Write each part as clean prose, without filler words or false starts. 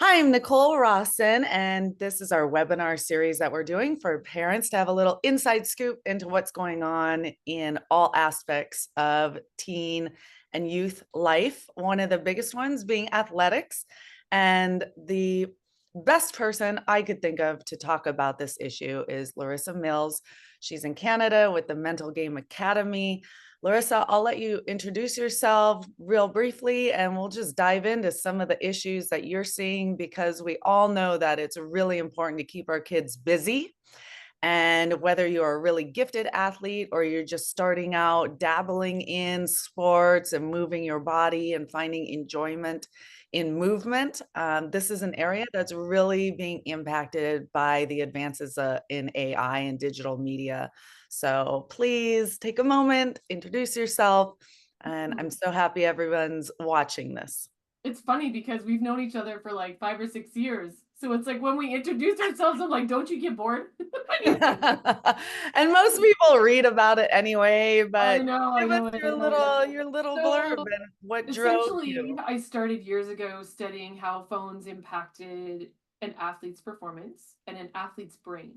Hi, I'm Nicole Rawson, and this is our webinar series that we're doing for parents to have a little inside scoop into what's going on in all aspects of teen and youth life. One of the biggest ones being athletics. And the best person I could think of to talk about this issue is Larissa Mills. She's in Canada with the Mental Game Academy. Larissa, I'll let you introduce yourself real briefly and we'll just dive into some of the issues that you're seeing because we all know that it's really important to keep our kids busy. And whether you're a really gifted athlete or you're just starting out dabbling in sports and moving your body and finding enjoyment in movement, this is an area that's really being impacted by the advances in AI and digital media. So please take a moment, introduce yourself, and I'm so happy everyone's watching this. It's funny because we've known each other for like 5 or 6 years. So it's like when we introduce ourselves, I'm like, don't you get bored? And most people read about it anyway, I but know, I give us know, I your know, I know. little blurb So and what drove essentially, you. I started years ago studying how phones impacted an athlete's performance and an athlete's brain.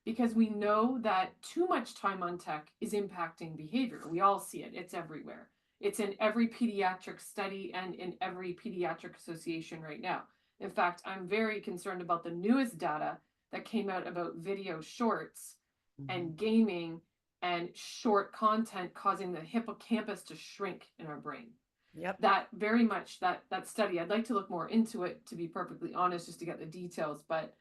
Because we know that too much time on tech is impacting behavior. We all see it, it's everywhere. It's in every pediatric study and in every pediatric association right now. In fact, I'm very concerned about the newest data that came out about video shorts Mhm. and gaming and short content causing the hippocampus to shrink in our brain. Yep. That very much that study, I'd like to look more into it, to be perfectly honest, just to get the details, but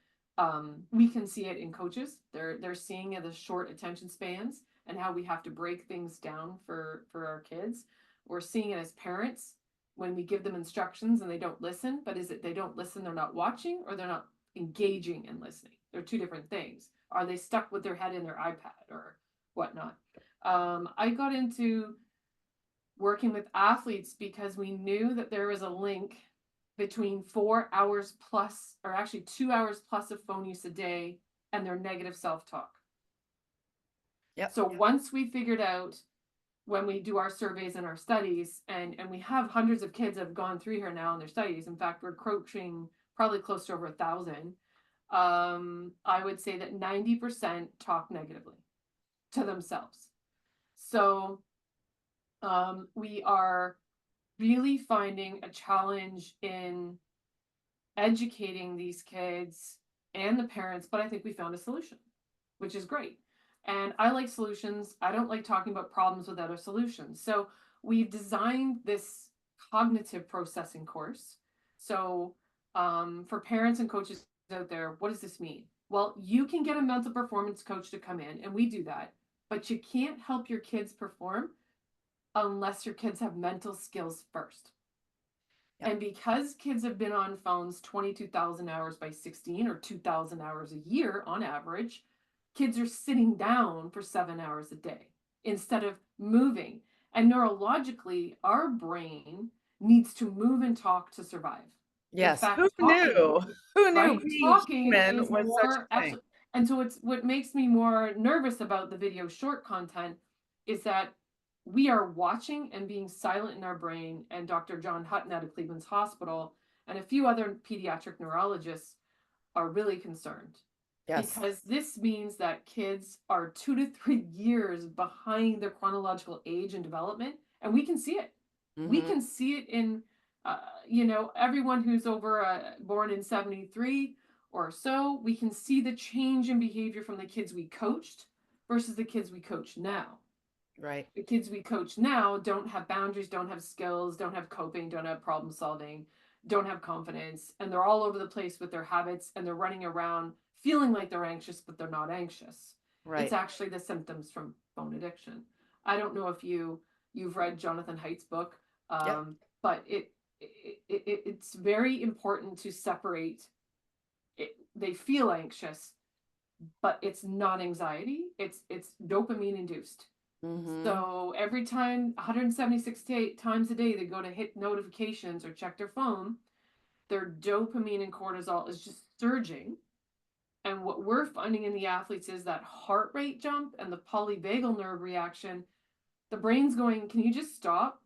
we can see it in coaches. They're seeing the short attention spans and how we have to break things down for our kids. We're seeing it as parents when we give them instructions and they don't listen. But is it they don't listen, they're not watching, or they're not engaging and listening? They're two different things. Are they stuck with their head in their iPad or whatnot? I got into working with athletes because we knew that there was a link between 4 hours plus, or actually 2 hours plus of phone use a day and their negative self talk. Yep. So once we figured out when we do our surveys and our studies, and we have hundreds of kids that have gone through here now in their studies. In fact, we're approaching probably close to over 1,000. I would say that 90% talk negatively to themselves. So we are really finding a challenge in educating these kids and the parents, but I think we found a solution, which is great. And I like solutions. I don't like talking about problems without a solution. So we've designed this cognitive processing course. So for parents and coaches out there, what does this mean? Well, you can get a mental performance coach to come in, and we do that, but you can't help your kids perform unless your kids have mental skills first. Yep. And because kids have been on phones 22,000 hours by 16, or 2,000 hours a year on average, kids are sitting down for 7 hours a day instead of moving. And neurologically, our brain needs to move and talk to survive. In Yes. Who fact, talking, knew? Who knew right? being Talking human is was such more a thing? actually, and so it's what makes me more nervous about the video short content is that we are watching and being silent in our brain. And Dr. John Hutton out of Cleveland's Hospital and a few other pediatric neurologists are really concerned Yes. because this means that kids are 2 to 3 years behind their chronological age and development, and we can see it. We Hmm. can see it in, everyone who's over born in 73 or so. We can see the change in behavior from the kids we coached versus the kids we coach now. Right. The kids we coach now don't have boundaries, don't have skills, don't have coping, don't have problem solving, don't have confidence, and they're all over the place with their habits, and they're running around feeling like they're anxious, but they're not anxious. It's Right. actually the symptoms from phone addiction. I don't know if you've read Jonathan Haidt's book, Yep. but it's very important to separate it. They feel anxious, but it's not anxiety. It's dopamine induced. Hmm. So every time, 176 times a day, they go to hit notifications or check their phone, their dopamine and cortisol is just surging. And what we're finding in the athletes is that heart rate jump and the polyvagal nerve reaction. The brain's going, can you just stop?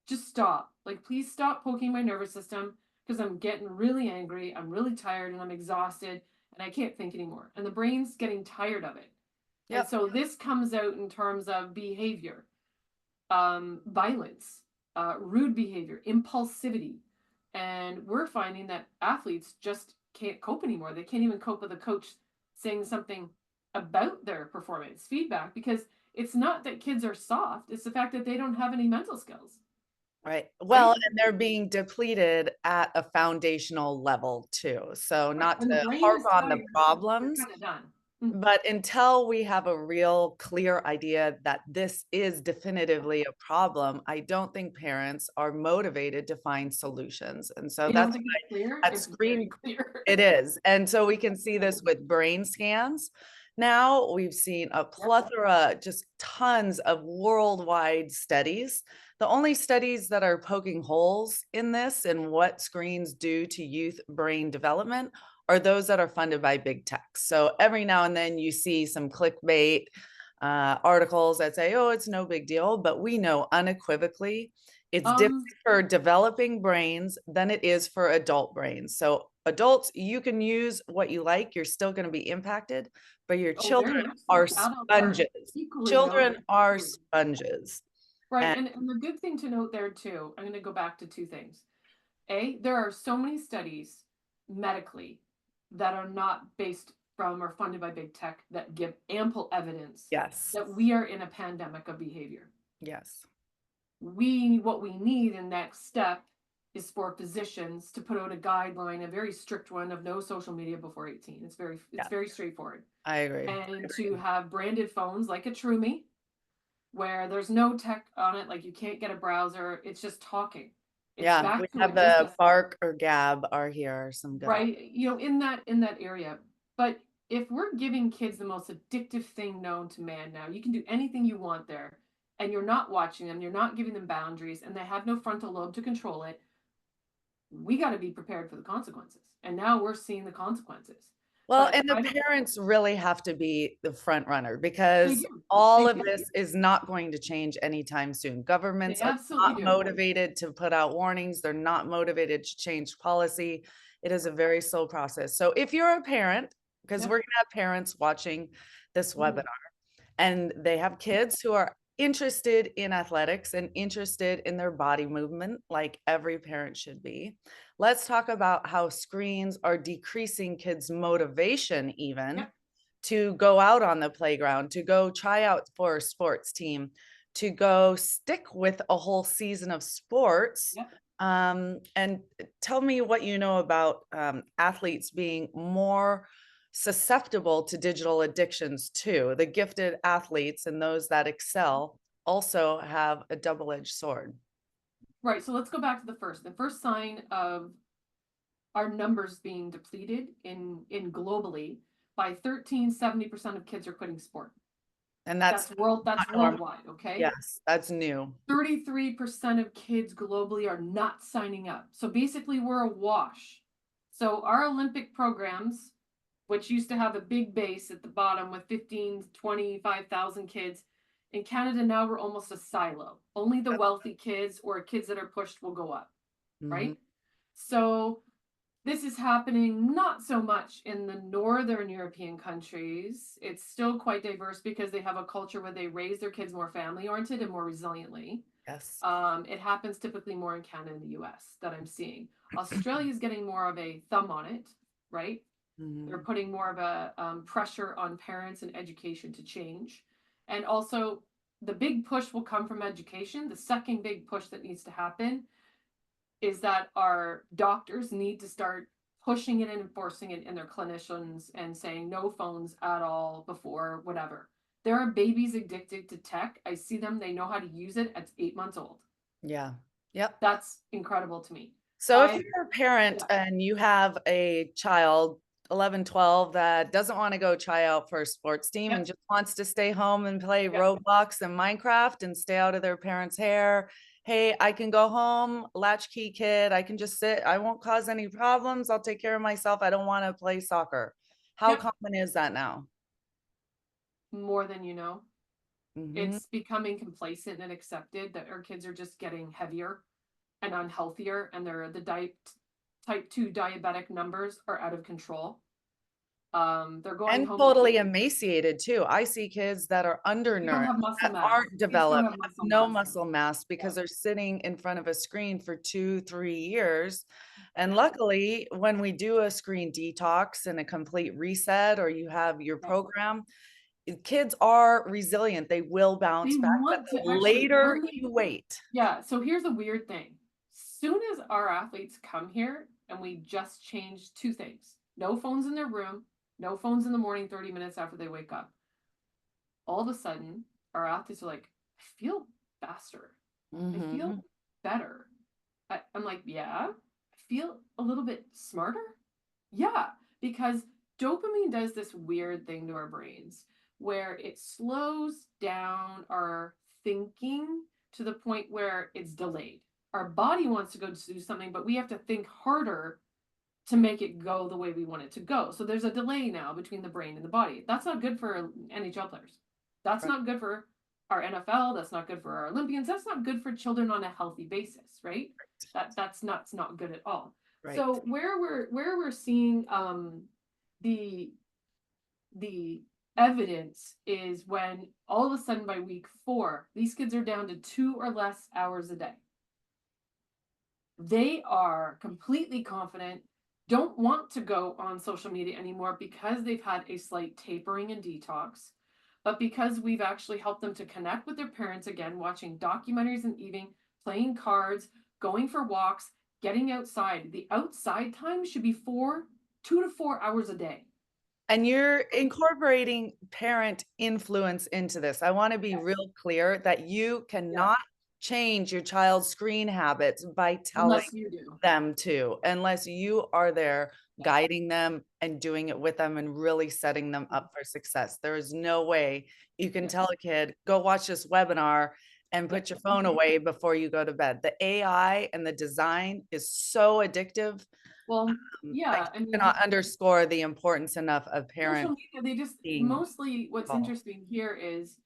Just stop. Like, please stop poking my nervous system. because I'm getting really angry, I'm really tired, and I'm exhausted, and I can't think anymore. And the brain's getting tired of it. And Yep. so this comes out in terms of behavior, violence, rude behavior, impulsivity. And we're finding that athletes just can't cope anymore. They can't even cope with a coach saying something about their performance feedback, because it's not that kids are soft, it's the fact that they don't have any mental skills, Right. Well, right? and they're being depleted at a foundational level too. So Right. not When the to brain harp is on the tired, you're problems, kind of done. Mm. but until we have a real clear idea that this is definitively a problem, I don't think parents are motivated to find solutions. And so You don't that's think it's clear? at It's very screen clear. it is. And so we can see this with brain scans. Now we've seen a Yep. plethora, just tons of worldwide studies. The only studies that are poking holes in this and what screens do to youth brain development are those that are funded by big tech. So every now and then you see some clickbait articles that say, oh, it's no big deal. But we know unequivocally it's different Um, for developing brains than it is for adult brains. So adults, you can use what you like, you're still going to be impacted, but your oh, children very much are so. Adults are sponges. equally Children relevant. are Absolutely. sponges. Right. And And the good thing to note there too, I'm going to go back to two things. A, there are so many studies medically that are not based from or funded by big tech that give ample evidence yes, that we are in a pandemic of behavior. yes, What we need in next step is for physicians to put out a guideline, a very strict one, of no social media before 18. It's yeah, very straightforward. I agree. And to have branded phones like a Trumi, where there's no tech on it, like you can't get a browser, it's just talking. It's Yeah, we back to have it just the as Bark or Gab are here, some good right, in that area. But if we're giving kids the most addictive thing known to man now, you can do anything you want there, and you're not watching them, you're not giving them boundaries, and they have no frontal lobe to control it, we got to be prepared for the consequences. And now we're seeing the consequences. well, But and the I don't, parents really have to be the front runner they because do, all they of do, this is not going to change anytime soon. they Governments are absolutely not do. motivated to put out warnings. They're not motivated to change policy. It is a very slow process. So if you're a parent, because Yeah. we're going to have parents watching this webinar, Mhm. and they have kids who are interested in athletics and interested in their body movement, like every parent should be. Let's talk about how screens are decreasing kids' motivation, even Yep. to go out on the playground, to go try out for a sports team, to go stick with a whole season of sports. Yep. And tell me what you know about athletes being more susceptible to digital addictions too. The gifted athletes and those that excel also have a double-edged sword. Right. So let's go back to the first. The first sign of our numbers being depleted in globally by 70% of kids are quitting sport. And that's That's not normal. worldwide, okay? Yes, that's new. 33% of kids globally are not signing up. So basically we're a wash. So our Olympic programs, which used to have a big base at the bottom with 15, 25,000 kids, in Canada now we're almost a silo. Only the wealthy kids or kids that are pushed will go up, Mhm. right? So this is happening not so much in the northern European countries. It's still quite diverse because they have a culture where they raise their kids more family oriented and more resiliently. Yes. It happens typically more in Canada and the US that I'm seeing. Australia is getting more of a thumb on it, right? They're Mhm. putting more of a pressure on parents and education to change. And also, the big push will come from education. The second big push that needs to happen is that our doctors need to start pushing it and enforcing it in their clinicians and saying no phones at all before whatever. There are babies addicted to tech. I see them, they know how to use it at 8 months old. Yeah. Yep. That's incredible to me. So if I, you're a parent yeah, and you have a child 11, 12 that doesn't want to go try out for a sports team and yep, just wants to stay home and play yep, Roblox and Minecraft and stay out of their parents' hair, hey, I can go home, latchkey kid, I can just sit, I won't cause any problems, I'll take care of myself, I don't want to play soccer. How yep, common is that now? more than you know. Hmm. It's becoming complacent and accepted that our kids are just getting heavier and unhealthier, and they're the diet type 2 diabetic numbers are out of control. They're going And home to totally emaciated too. I see kids that are they don't undernourished, have muscle that mass. aren't Kids don't developed, have have muscle no mass. muscle mass Yeah. because they're sitting in front of a screen for 2, 3 years. And Yeah. luckily, when we do a screen detox and a complete reset, or you have your Yeah. program, kids are resilient. They will They bounce back, but want the to actually later when they you wait. yeah, so here's a weird thing. Soon as our athletes come here and we just change two things. No phones in their room, no phones in the morning 30 minutes after they wake up. All of a sudden, our athletes are like, I feel faster. I feel Mhm. better. I'm like, yeah, I feel a little bit smarter. Yeah, because dopamine does this weird thing to our brains where it slows down our thinking to the point where it's delayed. Our body wants to go to do something, but we have to think harder to make it go the way we want it to go. So there's a delay now between the brain and the body. That's not good for NHL players. That's Right. not good for our NFL. That's not good for our Olympians. That's not good for children on a healthy basis, right? That's not good at all. Right. So where we're seeing the the evidence is when all of a sudden by week 4, these kids are down to 2 or less hours a day. They are completely confident, don't want to go on social media anymore because they've had a slight tapering and detox, but because we've actually helped them to connect with their parents again, watching documentaries and eating, playing cards, going for walks, getting outside. The outside time should be 2 to 4 hours a day. And you're incorporating parent influence into this. I want to be Yes. real clear that you Yeah. cannot change your child's screen habits by telling Unless you do. them to, unless you are there Yeah. guiding them and doing it with them and really setting them Mhm. up for success. There is no way you can Yeah. tell a kid, go watch this webinar and Yeah. put your phone away before you go to bed. The AI and the design is so addictive. Well, I yeah, I mean, cannot underscore the importance enough of social parents media, they just being mostly what's involved. interesting here is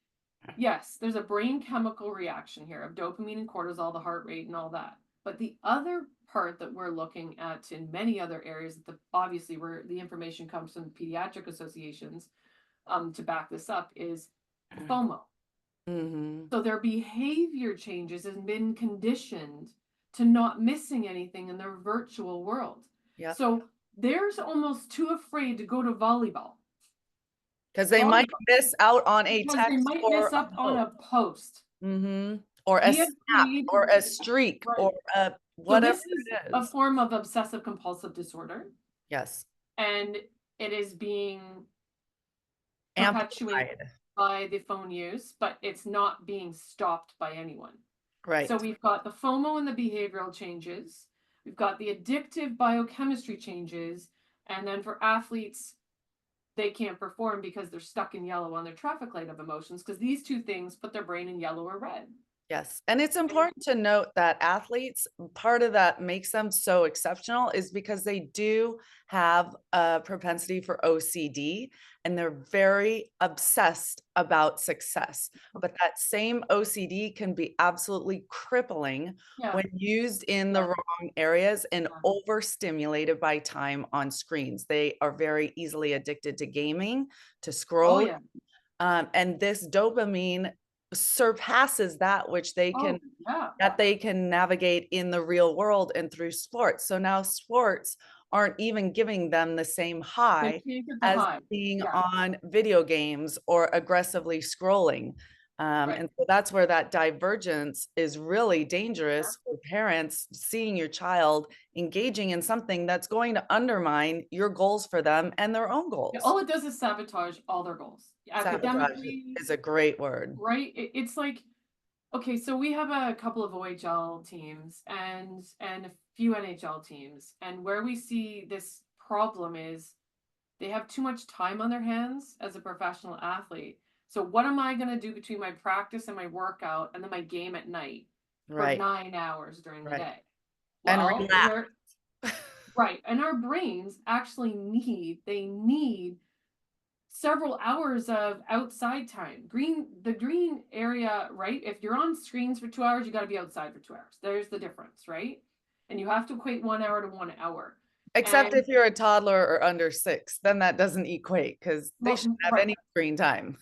yes, there's a brain chemical reaction here of dopamine and cortisol, the heart rate and all that. But the other part that we're looking at in many other areas, obviously where the information comes from pediatric associations to back this up, is FOMO. Mhm. So their behavior changes and been conditioned to not missing anything in their virtual world. Yep. So they're almost too afraid to go to volleyball. 'Cause they might Volleyball miss out on a because they text might or miss a up on post. a post. Mhm. Or a We have snap created or a streak right. or a So whatever this is it a is. form of obsessive compulsive disorder, Yes. and it is being perpetuated Amplified. by the phone use, but it's not being stopped by anyone. So Right. we've got the FOMO and the behavioral changes. We've got the addictive biochemistry changes. And then for athletes, they can't perform because they're stuck in yellow on their traffic light of emotions because these two things put their brain in yellow or red. Yes, and it's And important to note that athletes, part of that makes them so exceptional is because they do have a propensity for OCD and they're very obsessed about success. But that same OCD can be absolutely crippling yeah, when used in the yeah, wrong areas and yeah. overstimulated by time on screens. They are very easily addicted to gaming, to Oh, scrolling, yeah. and this dopamine surpasses that which Oh, yeah. they can navigate in the real world and through sports. So now sports aren't even giving them the same They high can't get the as high. being Yeah, on video games or aggressively scrolling. right. And so that's where that divergence is really Yeah. dangerous for parents seeing your child engaging in something that's going to undermine your goals for them and their own Yeah, goals. all it does is sabotage all their goals. Sabotage Academically, is a great word. right? It's like okay, so we have a couple of OHL teams and a few NHL teams, and where we see this problem is they have too much time on their hands as a professional athlete. So what am I going to do between my practice and my workout and then my game at night for Right, 9 hours during the right. day? And Well, relax. right, and our brains actually need several hours of outside time. The green area, right? If you're on screens for 2 hours, you got to be outside for 2 hours. There's the difference, right? And you have to equate 1 hour to 1 hour. Except And if you're a toddler or under 6, then that doesn't equate because they well, shouldn't have right, any screen time.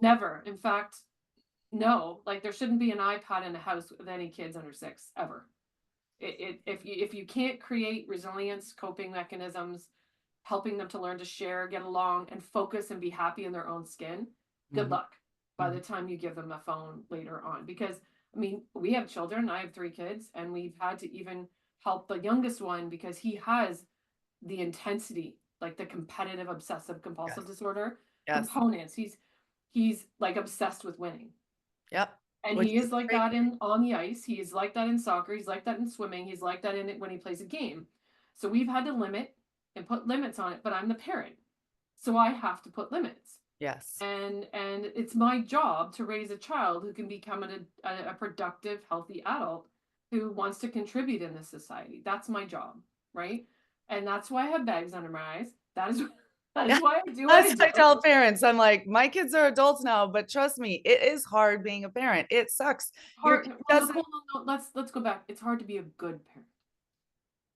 never. In fact, no, like there shouldn't be an iPad in a house with any kids under 6 ever. If you can't create resilience, coping mechanisms, helping them to learn to share, get along, and focus and be happy in their own skin, good Mhm, luck by mhm. the time you give them a phone later on. Because I mean, we have children. I have 3 kids, and we've had to even help the youngest one because he has the intensity, like the competitive obsessive compulsive Yes, disorder yes, components. He's like obsessed with winning. yep, And which he is is like great. that in on the ice. He is like that in soccer. He's like that in swimming. He's like that in it when he plays a game. So we've had to limit and put limits on it, but I'm the parent. So I have to put limits. Yes. And it's my job to raise a child who can become a productive, healthy adult who wants to contribute in this society. That's my job, right? And that's why I have bags under my eyes. That is that Yeah, is why I do what that's I what I do. tell parents. I'm like, my kids are adults now, but trust me, it is hard being a parent. It sucks. Your Hard. kid Well, doesn't. Nicole, no, let's go back. It's hard to be a good parent.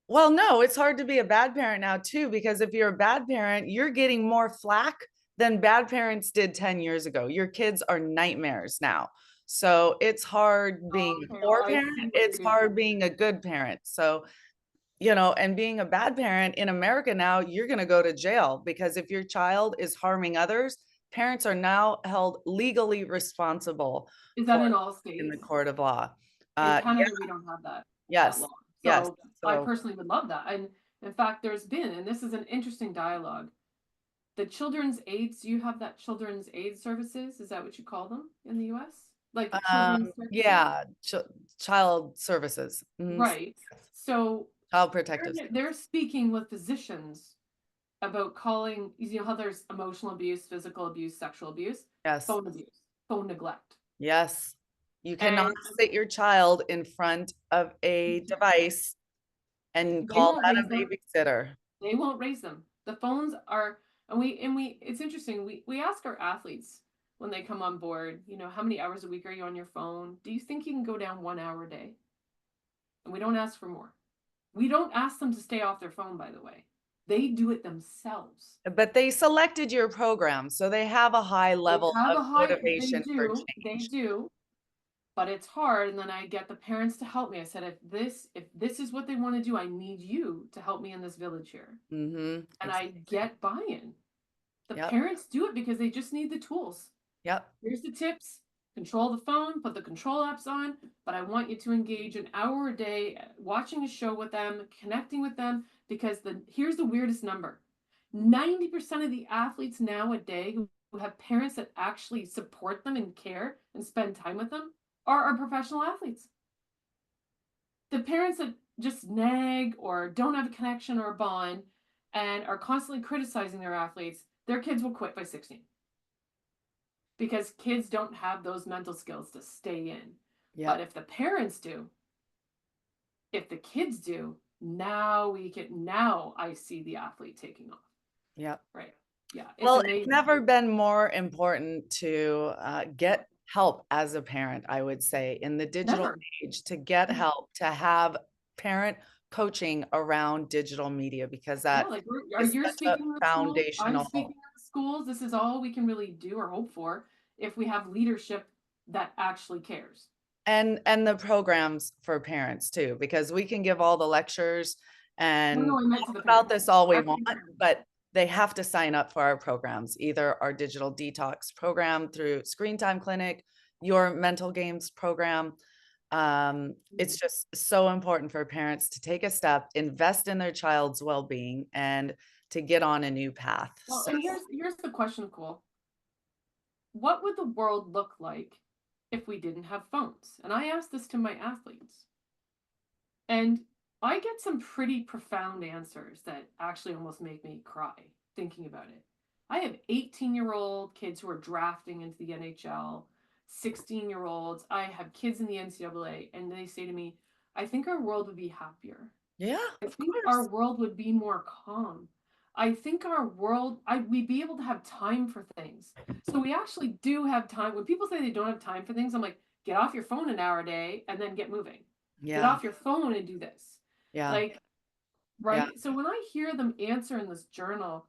Well, no, it's hard to be a bad parent now too, because if you're a bad parent, you're getting more flack than bad parents did 10 years ago. Your kids are nightmares now. So it's hard being a Okay, well, poor I parent. see what you're It's doing. hard being a good parent. So, and being a bad parent in America now, you're going to go to jail because if your child is harming others, parents are now held legally responsible Is for that in all it in the states? court of law. In Yeah, Canada, we don't have that yes, law. yes. So I So, personally would love that. And in fact, there's been, and this is an interesting dialogue. The children's aids, do you have that children's aid services? Is that what you call them in the US? Like children's services? yeah, child services. Mhm. Right. So Child protective they're services. speaking with physicians about calling, you know how there's emotional abuse, physical abuse, sexual abuse, Yes, phone abuse, phone neglect. yes. You cannot And sit your child in front of a device and they call won't that raise a them. babysitter. They won't raise them. The phones are, and we it's interesting. We ask our athletes when they come on board, how many hours a week are you on your phone? Do you think you can go down 1 hour a day? And we don't ask for more. We don't ask them to stay off their phone, by the way. They do it themselves. But they selected your program, so they have a high They level have of a high, they motivation for do, they change. do, but it's hard. And then I get the parents to help me. I said, if this is what they want to do, I need you to help me in this village here. Mm-hmm. And I Exactly. get buy-in. The Yep. parents do it because they just need the tools. Yep. Here's the tips. Control the phone, put the control apps on, but I want you to engage an hour a day watching a show with them, connecting with them, because here's the weirdest number. 90% of the athletes nowadays who have parents that actually support them and care and spend time with them are our professional athletes. The parents that just nag or don't have a connection or a bond and are constantly criticizing their athletes, their kids will quit by 16 because kids don't have those mental skills to stay in. But Yep. if the parents do, if the kids do, now I see the athlete taking off. Yep. Right. Yeah, it's Well, it's amazing. never been more important to get help as a parent, I would say, in the digital Never. age, to get help, to have parent coaching around digital media, because Yeah, that like are is you such a speaking in the schools? I'm foundational. speaking in the schools. This is all we can really do or hope for if we have leadership that actually cares. And the programs for parents too, because we can give all the lectures No, and no, I meant to talk the about parents. this all we want, Everything parents. but they have to sign up for our programs, either our digital detox program through Screen Time Clinic, your mental games program. It's just so important for parents to take a step, invest in their child's well-being, and to get on a new path. Well, So and here's the question, Cole. What would the world look like if we didn't have phones? And I asked this to my athletes. And I get some pretty profound answers that actually almost make me cry thinking about it. I have 18-year-old kids who are drafting into the NHL, 16-year-olds. I have kids in the NCAA, and they say to me, I think our world would be happier. yeah, I of think our course. world would be more calm. I think our world, we'd be able to have time for things. So we actually do have time. When people say they don't have time for things, I'm like, get off your phone an hour a day and then get moving. Get Yeah. off your phone and do this. Yeah. Like, Yeah. right? So when I hear them answer in this journal,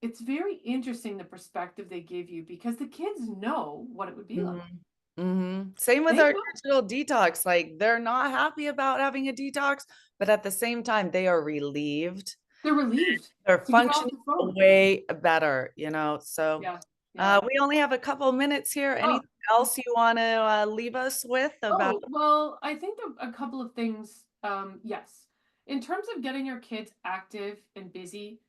it's very interesting the perspective they give you because the kids know what it would be like. Mhm. Mhm. Same with They our know. digital detox. Like, they're not happy about having a detox, but at the same time, they are relieved. They're relieved They're to get off functioning the phone. way better, you know? So, Yeah. Yeah. we only have a couple minutes here. Oh, Anything else you want to leave us with about? oh, well, I think a couple of things. Yes. In terms of getting your kids active and busy,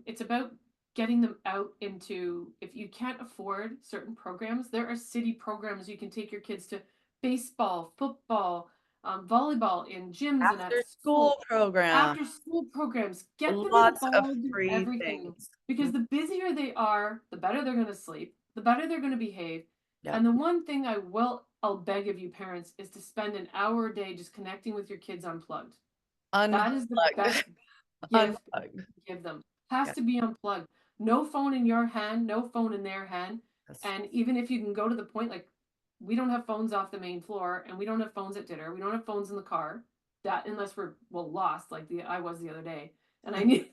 it's about getting them out into, if you can't afford certain programs, there are city programs you can take your kids to: baseball, football, volleyball in gyms and at After school school. program, After school programs, get them lots of involved in free everything things. because the busier they are, the better they're going to sleep, the better they're going to behave. Yep. And the one thing I'll beg of you parents is to spend an hour a day just connecting with your kids unplugged. That is the Unplugged. best gift you Unplugged. can give them. Has Yeah. to be unplugged. No phone in your hand, no phone in their hand. That's And even if you can go to the point, like, we don't have phones off the main floor and we don't have phones at dinner. We don't have phones in the car. That unless we're, well, lost like I was the other day. And I need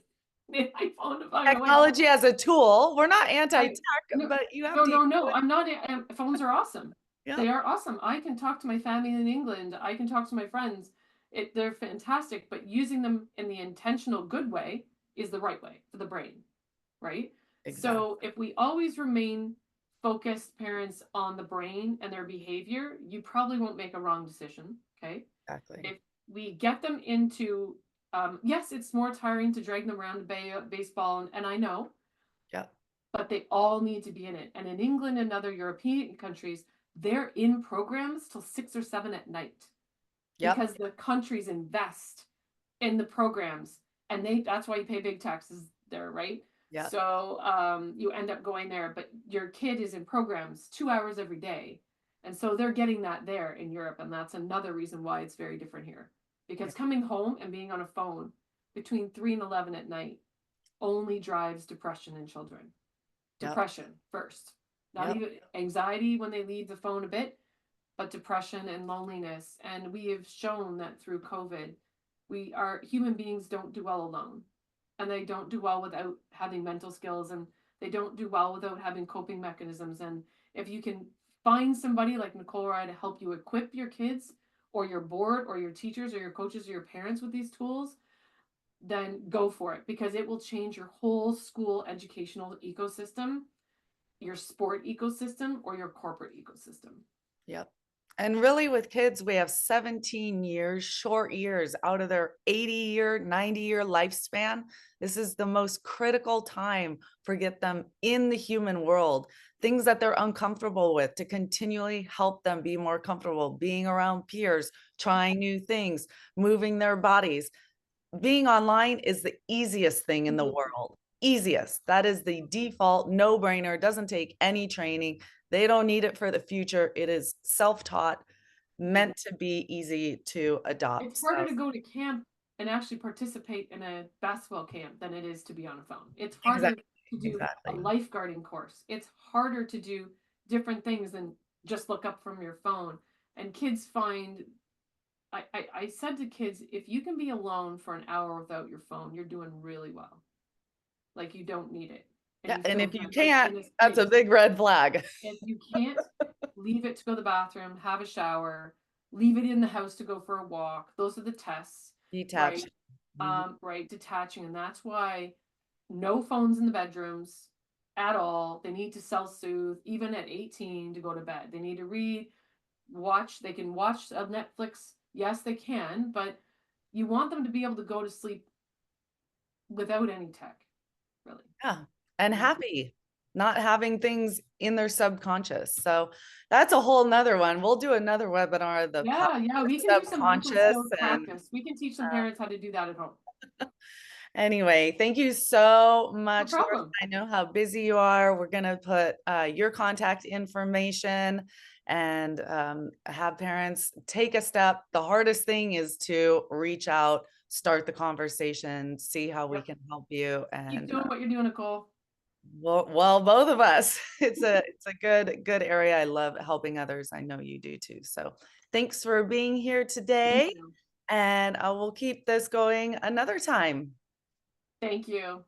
my phone to find my way. technology as a tool. We're not I anti-tech, no, but you have no, to use no, no. it. I'm not. Phones are awesome. Yeah. They are awesome. I can talk to my family in England. I can talk to my friends. They're fantastic. But using them in the intentional good way is the right way for the brain, right? Exactly. So if we always remain focused, parents, on the brain and their behavior, you probably won't make a wrong decision. Okay. Exactly. If we get them into, yes, it's more tiring to drag them around the baseball, and I know, Yep. but they all need to be in it. And in England and other European countries, they're in programs till 6 or 7 at night Yep. because the countries invest in the programs, and that's why you pay big taxes there, right? Yep. So you end up going there, but your kid is in programs 2 hours every day. And so they're getting that there in Europe. And that's another reason why it's very different here. Because Yep. coming home and being on a phone between 3 and 11 at night only drives depression in children. Yep. Depression first, not Yep. even anxiety when they leave the phone a bit, but depression and loneliness. And we have shown that through COVID, we are human beings don't do well alone. And they don't do well without having mental skills, and they don't do well without having coping mechanisms. And if you can find somebody like Nicole Rawson to help you equip your kids or your board or your teachers or your coaches or your parents with these tools, then go for it because it will change your whole school educational ecosystem, your sport ecosystem, or your corporate ecosystem. Yep. And really with kids, we have 17 years, short years out of their 80-year, 90-year lifespan. This is the most critical time for get them in the human world, things that they're uncomfortable with, to continually help them be more comfortable being around peers, trying new things, moving their bodies. Being online is the easiest thing in the world. Easiest. That is the default, no brainer, doesn't take any training. They don't need it for the future. It is self-taught, meant to be easy to adopt. It's harder So to go to camp and actually participate in a basketball camp than it is to be on a phone. It's harder exactly, to do a exactly. lifeguarding course. It's harder to do different things than just look up from your phone. And kids find, I said to kids, if you can be alone for an hour without your phone, you're doing really well. Like you don't need it. And Yeah, you and feel if you good, like can't, in a that's a space. big red flag. If you can't, leave it to go to the bathroom, have a shower, leave it in the house to go for a walk. Those are the tests, Detach. right? Mhm. Right, detaching. And that's why no phones in the bedrooms at all. They need to self-soothe, even at 18 to go to bed. They need to read, watch. They can watch Netflix. Yes, they can, but you want them to be able to go to sleep without any tech, really. Yeah. And Yeah. happy, not having things in their subconscious. So that's a whole nother one. We'll do another webinar, the power Yeah, yeah, of we can do some mental subconscious. skills And practice. We can teach some parents how to do that at home. anyway, thank you so No much, Larissa. problem. I know how busy you are. We're going to put your contact information and have parents take a step. The hardest thing is to reach out, start the conversation, see how we Yep. can help you. Keep And doing what you're doing, Nicole. well, both of us. It's a good area. I love helping others. I know you do too. So Thanks for being here Thank today, you. and I will keep this going another time. Thank you.